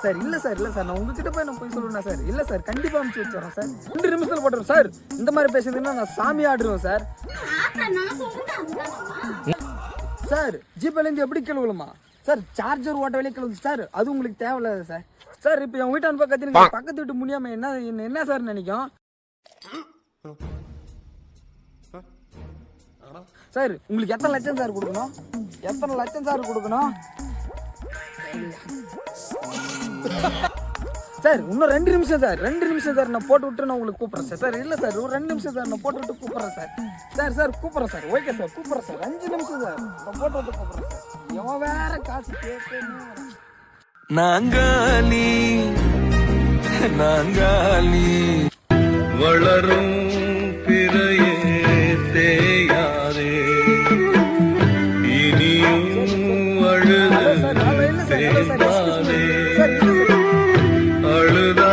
Sir இல்ல sir நான் உங்ககிட்ட போய் நான் போய் சொல்லுவேன் சார். இல்ல சார் கண்டிப்பா அனுப்பிச்சு வச்சிடறேன் சார். 2 நிமிஷத்துல போட்டுறேன் சார். இந்த மாதிரி பேசுறதுன்னா நான் சாமி ஆடுறேன் சார். சார் ஜிபேல இருந்து எப்படி கிளவுமா சார்? சார்ஜர் ஓட்ட வேலையை கிளவுது சார். அது உங்களுக்கு தேவையில்ல சார். சார் இப்போ என் வீட்டு அனுப்ப கத்தினீங்க, பக்கத்து வீட்டு முடியாம என்ன சார் நினைக்கும் சார்? உங்களுக்கு எத்தனை லட்சம் சார் கொடுக்கணும்? எத்தனை லட்சம் சார் கொடுக்கணும் சார்? இன்னும் 2 நிமிஷம் சார், 2 நிமிஷம் சார். நான் போட்டு விட்டு நான் உங்களுக்கு கூப்பிட்றேன் சார். சார் இல்லை சார், ஒரு 2 நிமிஷம் சார். நான் போட்டு விட்டு கூப்பிட்றேன் சார். சார் கூப்பிட்றேன் சார். ஓகே சார், கூப்பிட்றேன் சார். 5 நிமிஷம் சார். நான் போட்டு விட்டு கூப்பிட்றேன் சார். எவன் வேற காசு கேட்கணும். நாங்காலி வளரும் பிறையே தேயாதே இனியும் அழுது அழுதா